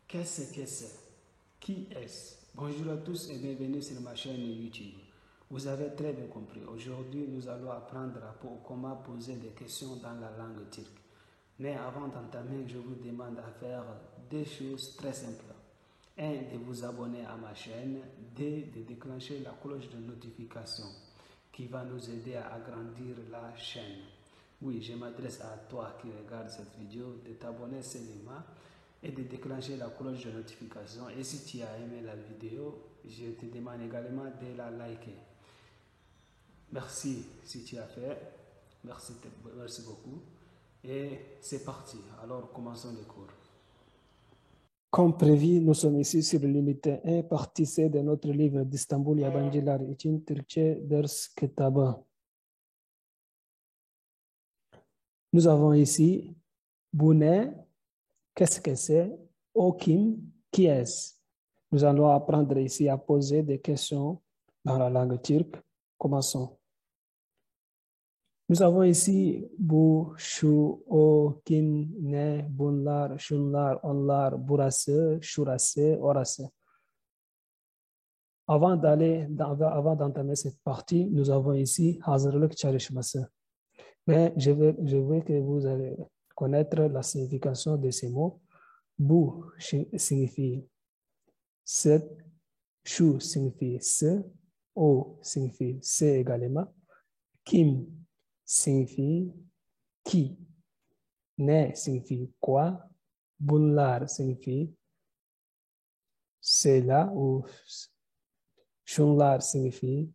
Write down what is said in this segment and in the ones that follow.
Qu'est-ce que c'est? Qui est-ce? Bonjour à tous et bienvenue sur ma chaîne YouTube. Vous avez très bien compris. Aujourd'hui, nous allons apprendre comment poser des questions dans la langue turque. Mais avant d'entamer, je vous demande à faire deux choses très simples. 1. De vous abonner à ma chaîne. 2. De déclencher la cloche de notification qui va nous aider à agrandir la chaîne. Oui, je m'adresse à toi qui regarde cette vidéo de t'abonner seulement et de déclencher la cloche de notification. Et si tu as aimé la vidéo, je te demande également de la liker. Merci si tu as fait. Merci beaucoup. Et c'est parti. Alors, commençons le cours. Comme prévu, nous sommes ici sur l'unité 1, partie C de notre livre d'Istanbul Yabancılar için Türkçe Ders Kitabı. Nous avons ici Boune, qu'est-ce que c'est? Okim, qui est-ce? Nous allons apprendre ici à poser des questions dans la langue turque. Commençons. Nous avons ici bu, şu, o, kim, ne, bunlar, şunlar, onlar, burası, şurası, orası. Avant d'entamer cette partie, nous avons ici hazırlık çalışması. Mais je veux que vous allez connaître la signification de ces mots. Bu signifie ce, şu signifie ce, o signifie ce également, kim signifie qui, ne signifie quoi, bunlar signifie cela ou şunlar signifie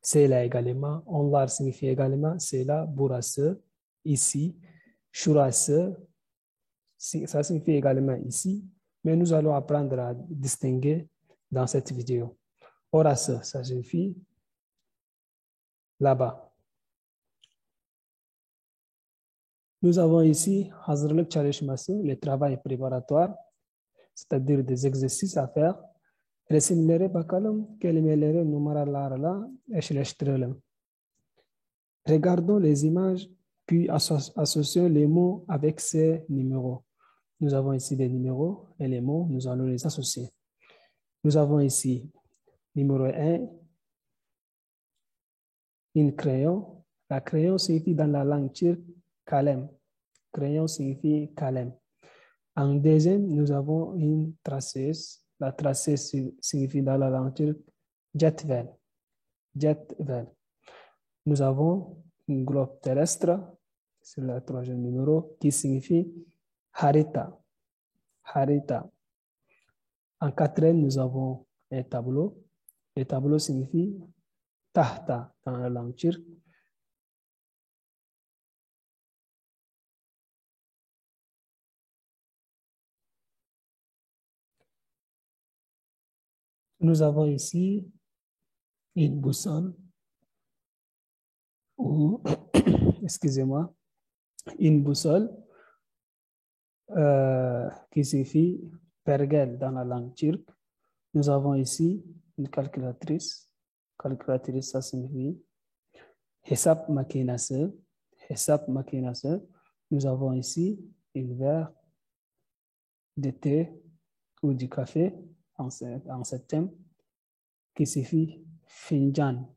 cela également, onlar signifie également cela, burası, ici, şurası, ça signifie également ici, mais nous allons apprendre à distinguer dans cette vidéo. Orası, ça signifie là-bas. Nous avons ici hazırlık çalışması, le travail préparatoire, c'est-à-dire des exercices à faire. Resimlere bakalım, kelimeleri numaralarla eşleştirelim. Regardons les images, puis associons les mots avec ces numéros. Nous avons ici des numéros et les mots, nous allons les associer. Nous avons ici, numéro 1, un crayon. La crayon signifie dans la langue turque, kalem. Crayon signifie kalem. En deuxième, nous avons une traceuse. La traceuse signifie dans la langue turque, cetvel. Cetvel. Nous avons une globe terrestre, c'est le troisième numéro, qui signifie harita. Harita. En quatrième, nous avons un tableau. Le tableau signifie tahta dans la langue turque. Nous avons ici une boussole ou, excusez-moi, une boussole qui signifie pergel dans la langue turque. Nous avons ici une calculatrice. Calculatrice, ça signifie hesap makinesi. Hesap makinesi. Nous avons ici une verre de thé ou du café en ce thème qui signifie finjan.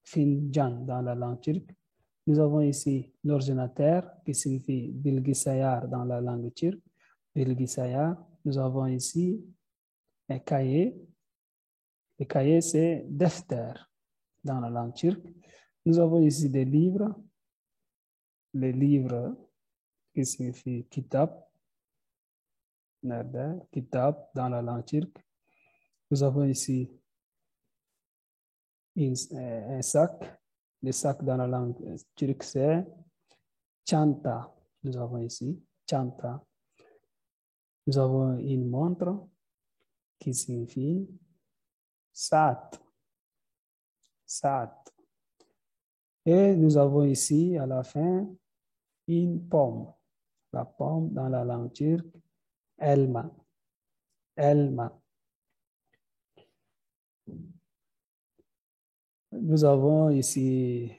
Finjan dans la langue turque. Nous avons ici l'ordinateur qui signifie bilgisayar dans la langue turque. Bilgisayar. Nous avons ici un cahier. Le cahier, c'est defter dans la langue turque. Nous avons ici des livres. Les livres qui signifie kitab. Kitab dans la langue turque. Nous avons ici un sac. Le sac dans la langue turque, c'est çanta. Nous avons ici çanta. Nous avons une montre qui signifie saat. Saat. Et nous avons ici, à la fin, une pomme. La pomme dans la langue turque, elma. Elma. Nous avons ici,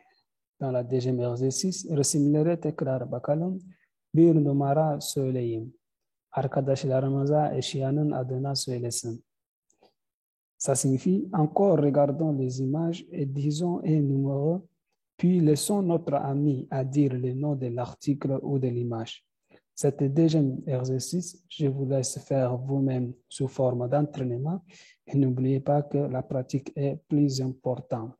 dans la deuxième exercice, resimleri tekrar bakalım. Bir numara söyleyeyim. Arkadaşlarımıza eşyanın adına söylesin. Ça signifie encore regardons les images et disons un numéro, puis laissons notre ami à dire le nom de l'article ou de l'image. Cet deuxième exercice, je vous laisse faire vous-même sous forme d'entraînement et n'oubliez pas que la pratique est plus importante.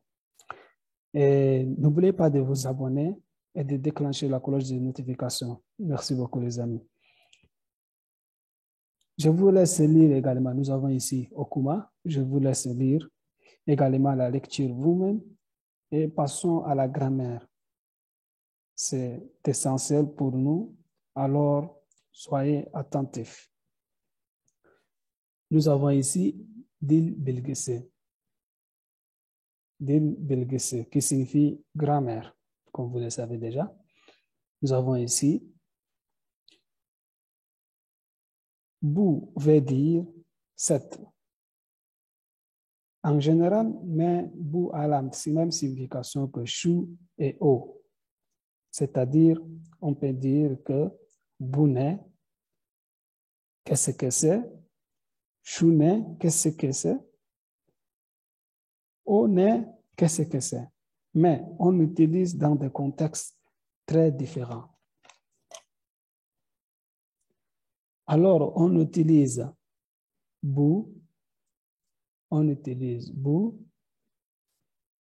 Et n'oubliez pas de vous abonner et de déclencher la cloche de notification. Merci beaucoup les amis. Je vous laisse lire également, nous avons ici Okuma, je vous laisse lire également la lecture vous-même et passons à la grammaire. C'est essentiel pour nous, alors soyez attentifs. Nous avons ici Dil Bilgisi. Dil Bilgisi, qui signifie grammaire, comme vous le savez déjà. Nous avons ici Bu veut dire 7. En général, mais Bu a la même signification que Shu et O. C'est-à-dire, on peut dire que Bune, qu'est-ce que c'est? Shune, qu'est-ce que c'est? One, qu'est-ce que c'est? Mais on l'utilise dans des contextes très différents. Alors, on utilise Bu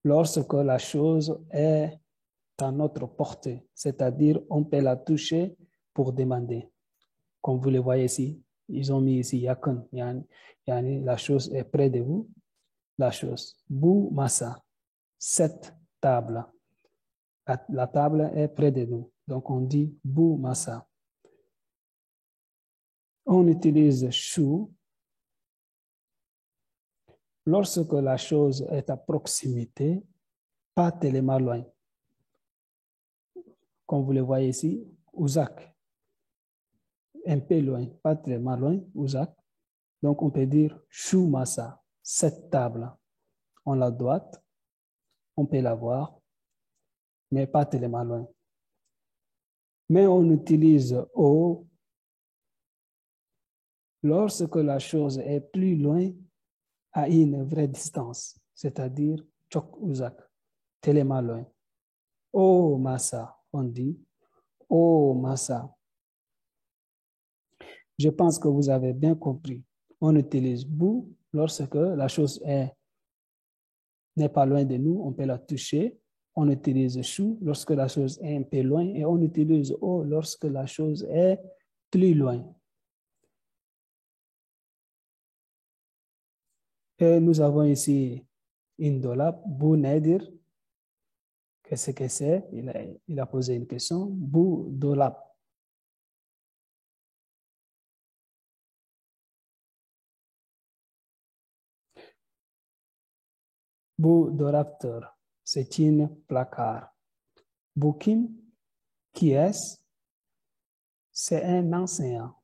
lorsque la chose est à notre portée, c'est-à-dire on peut la toucher pour demander. Comme vous le voyez ici, ils ont mis ici yakun, yani la chose est près de vous, la chose. Bu masa, cette table. La table est près de nous, donc on dit bu masa. On utilise shu lorsque la chose est à proximité, pas tellement loin. Comme vous le voyez ici, uzak, un peu loin, pas tellement loin, uzak. Donc on peut dire shu masa, cette table. On la droite, on peut la voir, mais pas tellement loin. Mais on utilise o lorsque la chose est plus loin à une vraie distance, c'est-à-dire chok uzak, tellement loin. Oh masa, on dit oh masa. Je pense que vous avez bien compris. On utilise bu lorsque la chose n'est pas loin de nous, on peut la toucher. On utilise shu lorsque la chose est un peu loin et on utilise o lorsque la chose est plus loin. Et nous avons ici Indolap, Bu Nedir. Qu'est-ce que c'est? Il a posé une question. Bu Dolap. Bu Doraptor, c'est une placard. Bukim, qui est-ce? C'est un enseignant.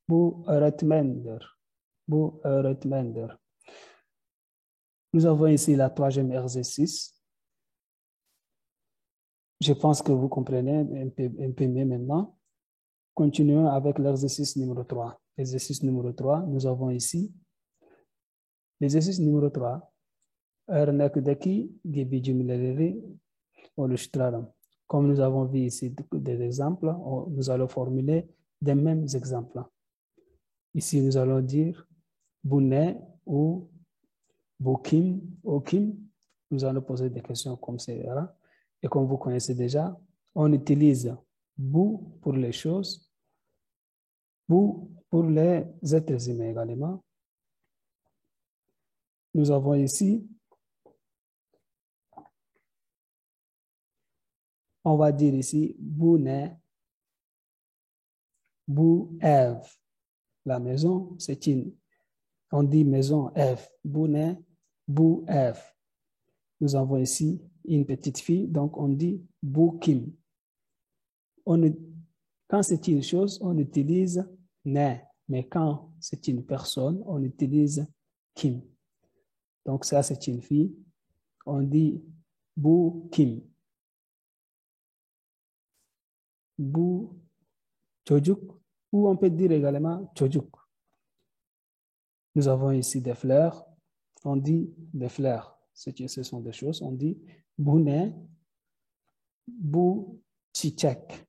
Bu Öğretmendir. Bu öğretmendir. Nous avons ici la troisième exercice. Je pense que vous comprenez un peu mieux maintenant. Continuons avec l'exercice numéro 3. Exercice numéro 3, nous avons ici l'exercice numéro 3. Comme nous avons vu ici des exemples, nous allons formuler des mêmes exemples. Ici, nous allons dire Bune ou Bokim, Okim. Nous allons poser des questions comme cela. Et comme vous connaissez déjà, on utilise Bu pour les choses, Bu pour les êtres humains également. Nous avons ici, on va dire ici, Bune, Bu Eve. La maison, c'est une, on dit maison Eve. Bune, Bu Eve. Nous avons ici une petite fille, donc on dit Bu Kim. Quand c'est une chose, on utilise ne, mais quand c'est une personne, on utilise Kim. Donc ça, c'est une fille, on dit Bu Kim. Bu Chojuk, Ou on peut dire également chojuk. Nous avons ici des fleurs. On dit des fleurs. Ce sont des choses. On dit bune, bu, chichek.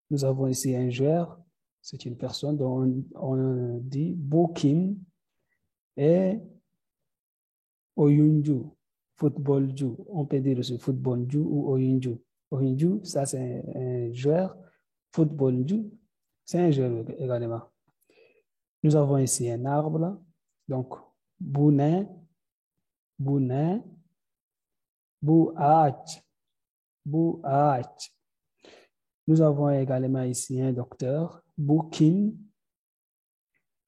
Nous avons ici un joueur. C'est une personne dont on dit Bokim et Oyunju. Football Ju. On peut dire aussi football Ju ou Oyunju. Oyunju, ça c'est un joueur. Football Ju, c'est un joueur également. Nous avons ici un arbre. Donc, Bounin, Bounin, Bouach, Bouach. Nous avons également ici un docteur. Boukin,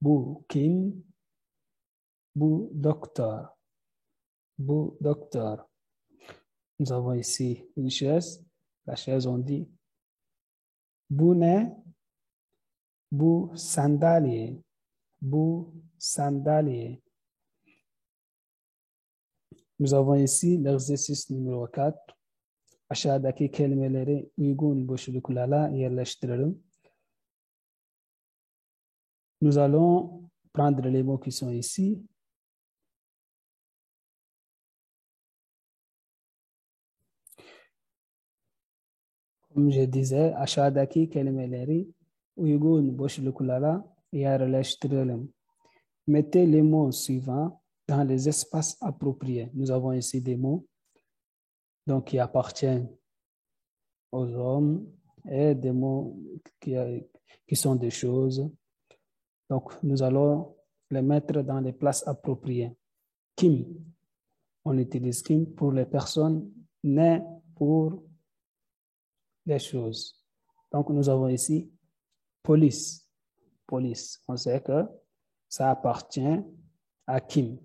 Boukin, Bou docteur, Bou docteur. Nous avons ici une chaise. La chaise, on dit Bounet, Bou sandalier, Bou sandalier. Nous avons ici l'exercice numéro 4. Aşağıdaki kelimeleri uygun boşluklarla yerleştirelim. Nous allons prendre les mots qui sont ici. Comme je disais, aşağıdaki kelimeleri uygun boşluklara yerleştirelim. Mettez les mots suivants dans les espaces appropriés. Nous avons ici des mots donc, qui appartiennent aux hommes et des mots qui sont des choses. Donc, nous allons les mettre dans les places appropriées. Kim, on utilise Kim pour les personnes, Ne pour les choses. Donc, nous avons ici police. Police, on sait que ça appartient à Kim.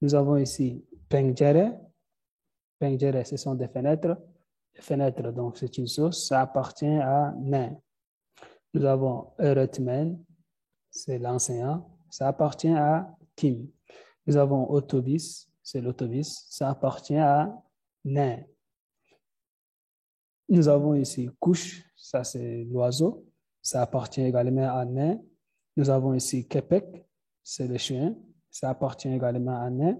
Nous avons ici Pengjere. Pengjere, ce sont des fenêtres. Les fenêtres, donc c'est une chose, ça appartient à Ne. Nous avons Eretmen, c'est l'enseignant, ça appartient à Kim. Nous avons autobus, c'est l'autobus, ça appartient à Ne. Nous avons ici couche, ça c'est l'oiseau, ça appartient également à Ne. Nous avons ici Kepek, c'est le chien, ça appartient également à Ne.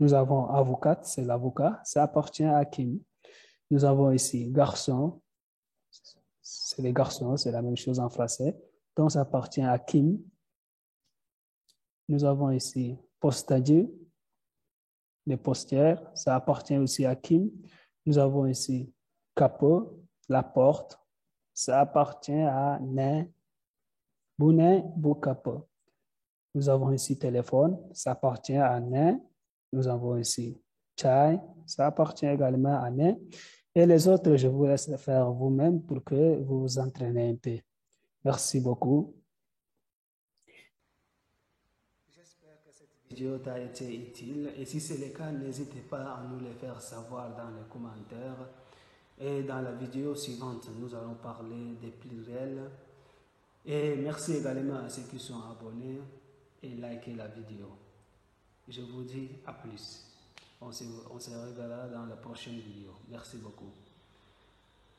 Nous avons avocate, c'est l'avocat, ça appartient à Kim. Nous avons ici garçon, c'est les garçons, c'est la même chose en français, donc ça appartient à Kim. Nous avons ici postadier, les postières, ça appartient aussi à Kim. Nous avons ici capot, la porte, ça appartient à Ne, Bounet, Boucapo. Nous avons ici téléphone, ça appartient à Ne. Nous avons ici chai, ça appartient également à Ne. Et les autres, je vous laisse faire vous-même pour que vous vous entraînez un peu. Merci beaucoup. J'espère que cette vidéo t'a été utile. Et si c'est le cas, n'hésitez pas à nous le faire savoir dans les commentaires. Et dans la vidéo suivante, nous allons parler des pluriels. Et merci également à ceux qui sont abonnés et likez la vidéo. Je vous dis à plus. On se reverra dans la prochaine vidéo. Merci beaucoup.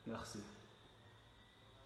Merci.